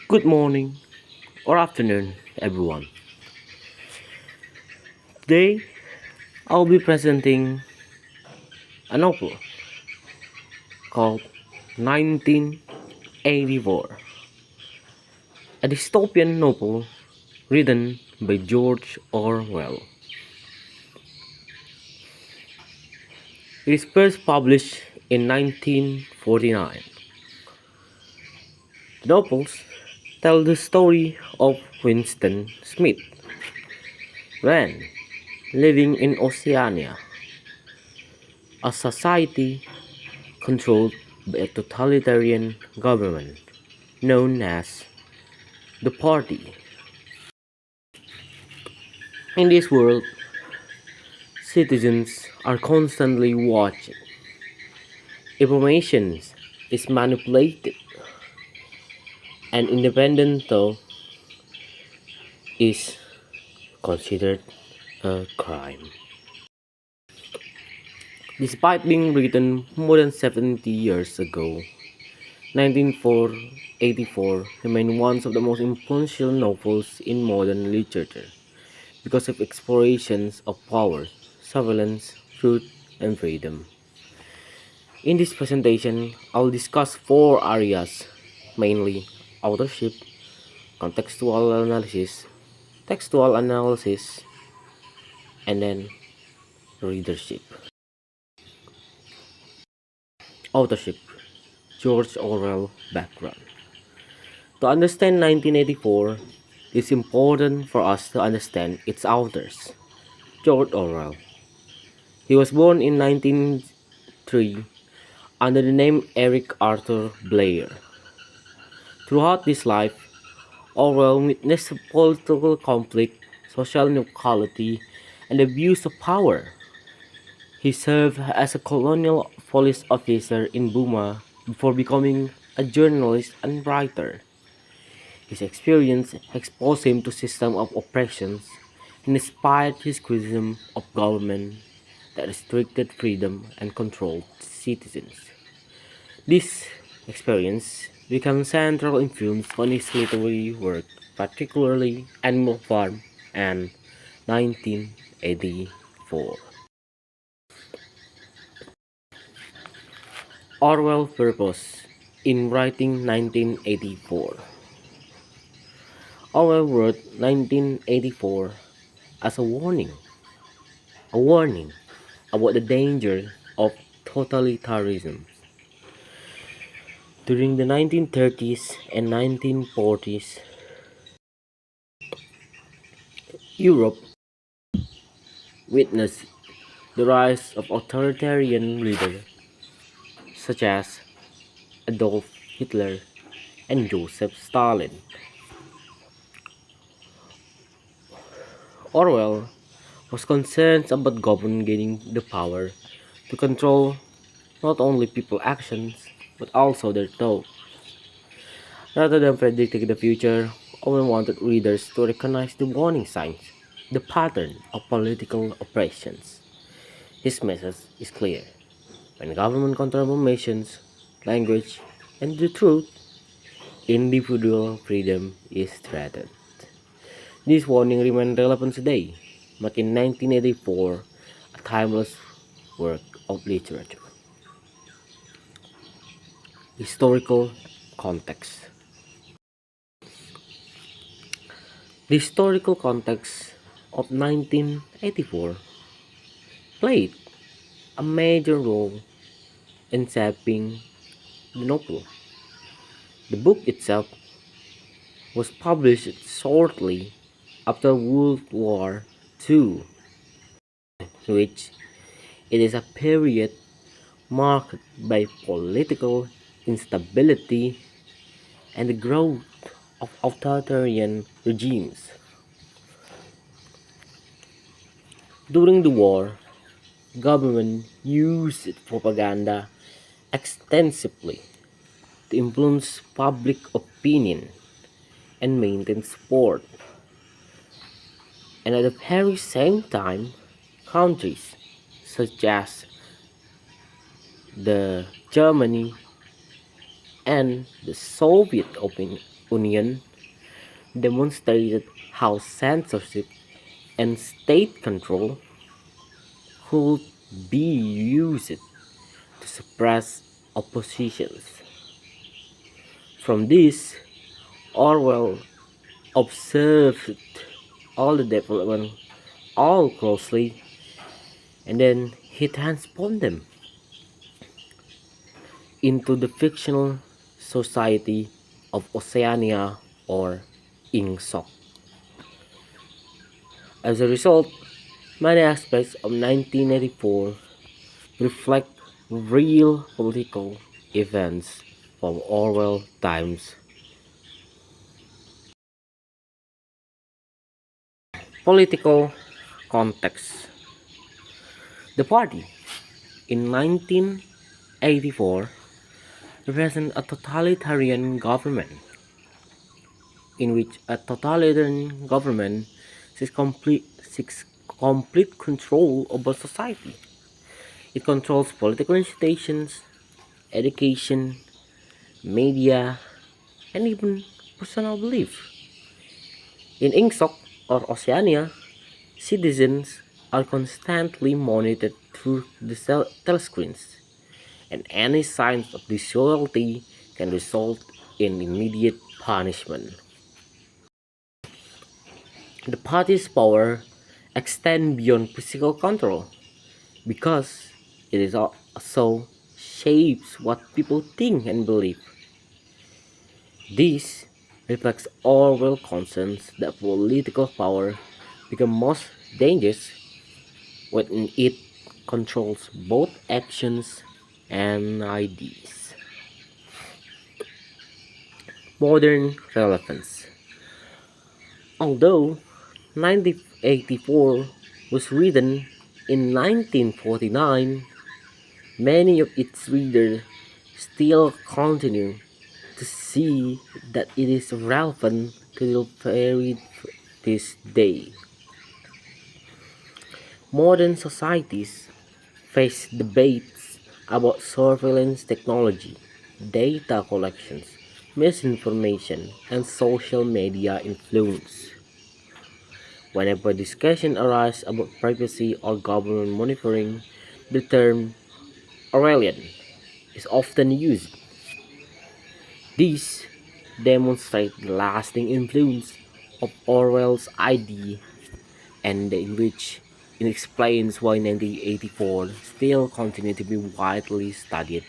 Good morning or afternoon, everyone. Today, I'll be presenting a novel called 1984, a dystopian novel written by George Orwell. It is first published in 1949. The novels tell the story of Winston Smith when living in Oceania, a society controlled by a totalitarian government known as the Party. In this world, citizens are constantly watching. Information is manipulated, and independent thought is considered a crime. Despite being written more than 70 years ago, 1984 remains one of the most influential novels in modern literature because of explorations of power, surveillance, truth, and freedom. In this presentation, I'll discuss four areas, mainly authorship, contextual analysis, textual analysis, and then readership. Authorship, George Orwell background. To understand 1984, it's important for us to understand its authors. George Orwell. He was born in 1903 under the name Eric Arthur Blair. Throughout his life, Orwell witnessed political conflict, social inequality, and abuse of power. He served as a colonial police officer in Burma before becoming a journalist and writer. His experience exposed him to systems of oppressions and inspired his criticism of government that restricted freedom and controlled citizens. This experience became central influence on his literary work, particularly Animal Farm and 1984. Orwell's purpose in writing 1984. Orwell wrote 1984 as a warning about the danger of totalitarianism. During the 1930s and 1940s, Europe witnessed the rise of authoritarian leaders such as Adolf Hitler and Joseph Stalin. Orwell was concerned about government gaining the power to control not only people's actions but also their thoughts. Rather than predicting the future, Orwell wanted readers to recognize the warning signs, the pattern of political oppressions. His message is clear. When government controls information, language, and the truth, individual freedom is threatened. This warning remains relevant today, making 1984 a timeless work of literature. Historical context. The historical context of 1984 played a major role in shaping the novel. The book itself was published shortly after World War II, which it is a period marked by political instability and the growth of authoritarian regimes. During the war, government used propaganda extensively to influence public opinion and maintain support. And at the very same time, countries such as the Germany and the Soviet Union demonstrated how censorship and state control could be used to suppress oppositions. From this, Orwell observed all the development all closely, and then he transformed them into the fictional society of Oceania or Ingsoc. As a result, many aspects of 1984 reflect real political events from Orwell times. Political context. The party in 1984 represents a totalitarian government in which a totalitarian government seeks complete control over society. It controls political institutions, education, media, and even personal belief. In Ingsoc or Oceania, citizens are constantly monitored through the telescreens, and any signs of disloyalty can result in immediate punishment. The party's power extends beyond physical control because it is also shapes what people think and believe. This reflects Orwell's concerns that political power becomes most dangerous when it controls both actions and ideas. Modern relevance. Although 1984 was written in 1949, many of its readers still continue to see that it is relevant to the very this day. Modern societies face debates about surveillance technology, data collections, misinformation, and social media influence. Whenever discussion arises about privacy or government monitoring, the term Orwellian is often used. This demonstrates the lasting influence of Orwell's idea and in which it explains why 1984 still continues to be widely studied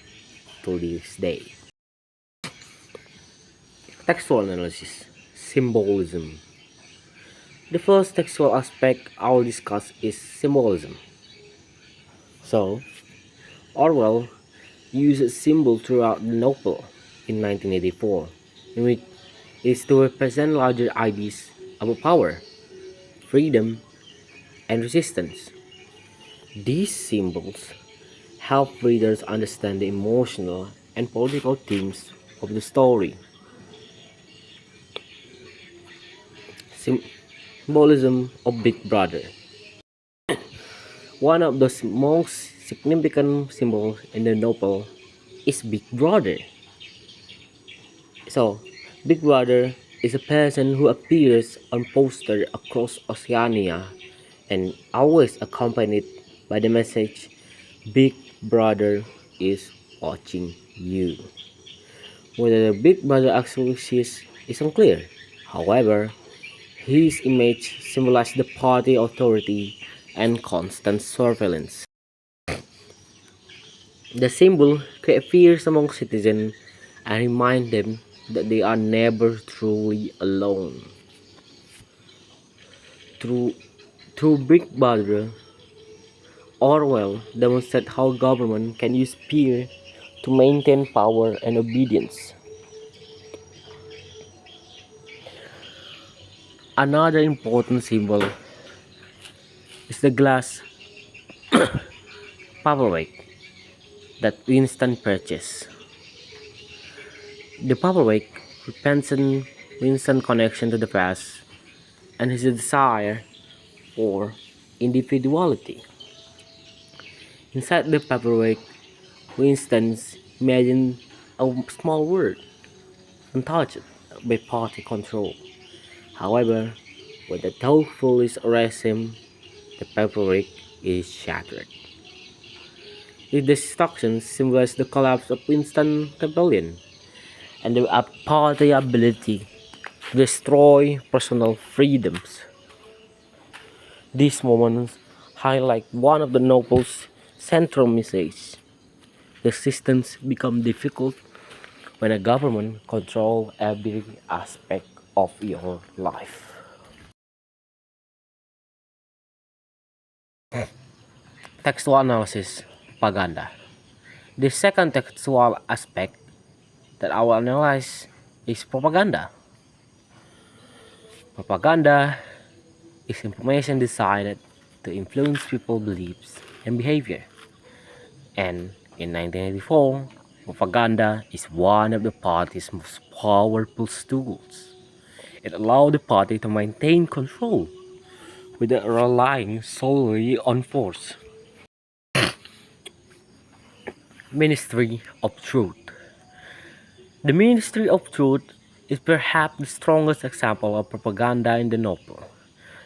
to this day. Textual analysis, symbolism. The first textual aspect I will discuss is symbolism. So, Orwell uses symbol throughout the novel in 1984, in which it is to represent larger ideas about power, freedom, and resistance. These symbols help readers understand the emotional and political themes of the story. Symbolism of Big Brother. One of the most significant symbols in the novel is Big Brother. So, Big Brother is a person who appears on posters across Oceania and always accompanied by the message Big Brother is watching you. Whether the Big Brother actually exists is unclear. However, his image symbolizes the party authority and constant surveillance. The symbol creates fears among citizens and reminds them that they are never truly alone. Through, through Big Brother, Orwell demonstrates how government can use fear to maintain power and obedience. Another important symbol is the glass paperweight that Winston purchased. The paperweight represents Winston's connection to the past and his desire for individuality. Inside the paperweight, Winston imagines a small world, untouched, by party control. However, when the police arrest him, the paperwork is shattered. His destruction symbolizes the collapse of instant rebellion and the party ability to destroy personal freedoms. These moments highlight one of the Noble's central messages. Resistance becomes difficult when a government controls every aspect of your life. Textual analysis propaganda. The second textual aspect that I will analyze is propaganda. Propaganda is information designed to influence people's beliefs and behavior. And in 1984, propaganda is one of the party's most powerful tools. It allowed the party to maintain control without relying solely on force. Ministry of Truth. The Ministry of Truth is perhaps the strongest example of propaganda in the novel.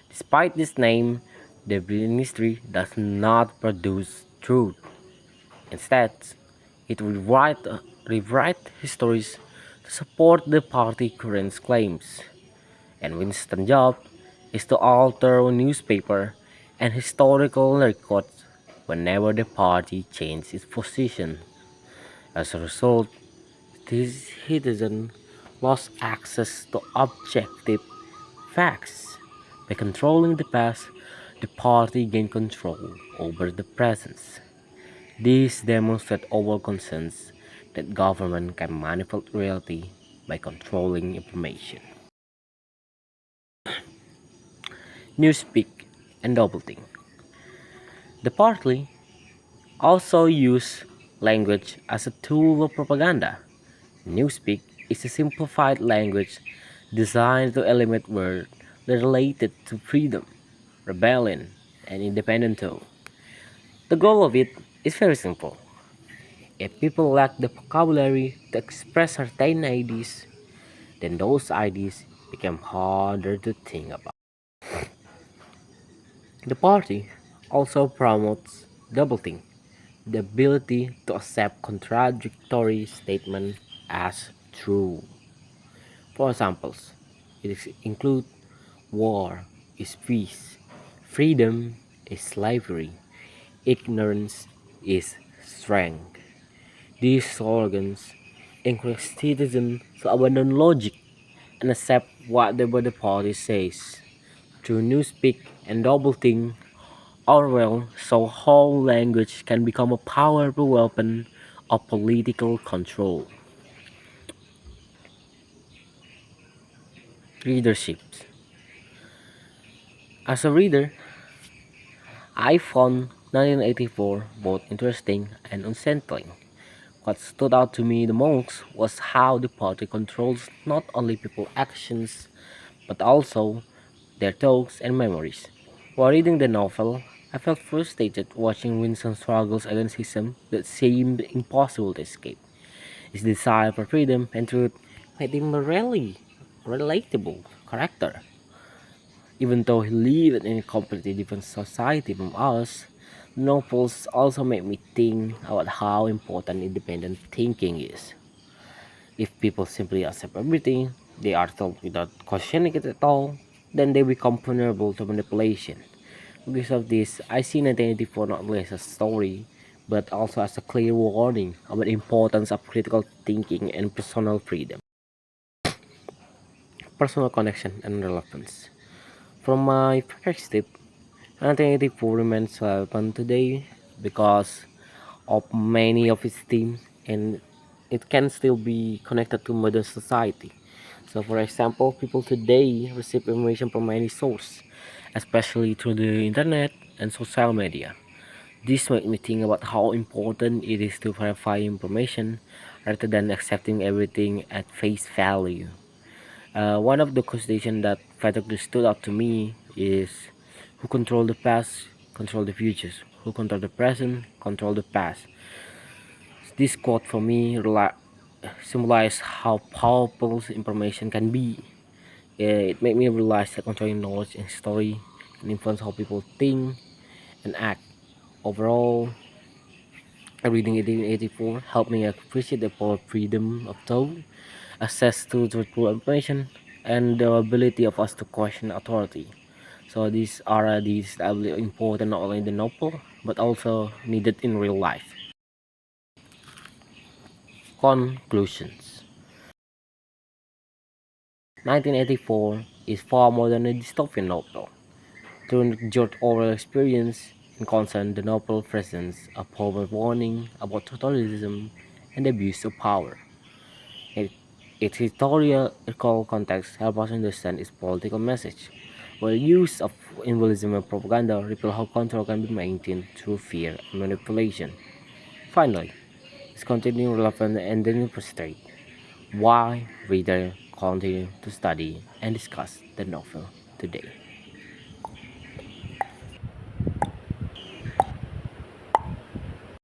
Despite this name, the ministry does not produce truth. Instead, it rewrite histories to support the party current claims. And Winston's job is to alter newspaper and historical records whenever the party changes its position. As a result, this citizen lost access to objective facts. By controlling the past, the party gained control over the present. This demonstrates our concerns that government can manipulate reality by controlling information. Newspeak and double-think. The party also use language as a tool of propaganda. Newspeak is a simplified language designed to eliminate words related to freedom, rebellion, and independent tone. The goal of it is very simple. If people lack the vocabulary to express certain ideas, then those ideas become harder to think about. The party also promotes double-think, the ability to accept contradictory statements as true. For examples, include war is peace, freedom is slavery, ignorance is strength. These slogans encourage citizens to abandon logic and accept whatever the party says. Through newspeak and double-think, Orwell saw how language can become a powerful weapon of political control. Readership. As a reader, I found 1984 both interesting and unsettling. What stood out to me the most was how the party controls not only people's actions but also their thoughts and memories. While reading the novel, I felt frustrated watching Winston's struggles against system that seemed impossible to escape. His desire for freedom and truth made him a really relatable character. Even though he lived in a completely different society from us, novels also made me think about how important independent thinking is. If people simply accept everything they are told without questioning it at all, then they become vulnerable to manipulation. Because of this, I see 1984 not only as a story, but also as a clear warning about the importance of critical thinking and personal freedom, personal connection, and relevance. From my perspective, 1984 remains relevant today because of many of its themes and it can still be connected to modern society. So, for example, people today receive information from many sources, especially through the internet and social media. This made me think about how important it is to verify information rather than accepting everything at face value. One of the questions that particularly stood out to me is who control the past, control the futures. Who control the present, control the past. This quote for me symbolized how powerful information can be. It made me realize that controlling knowledge and story can influence how people think and act. Overall, reading 1884 helped me appreciate the power of freedom of thought, access to truthful information, and the ability of us to question authority. So these I believe important not only in the novel but also needed in real life. Conclusions. 1984 is far more than a dystopian novel. Through George Orwell's experience in concern, the novel presents a powerful warning about totalitarianism and the abuse of power. It, its historical context helps us understand its political message, while use of symbolism and propaganda reveal how control can be maintained through fear and manipulation. Finally, its continuing relevant and demonstrate why readers continue to study and discuss the novel today.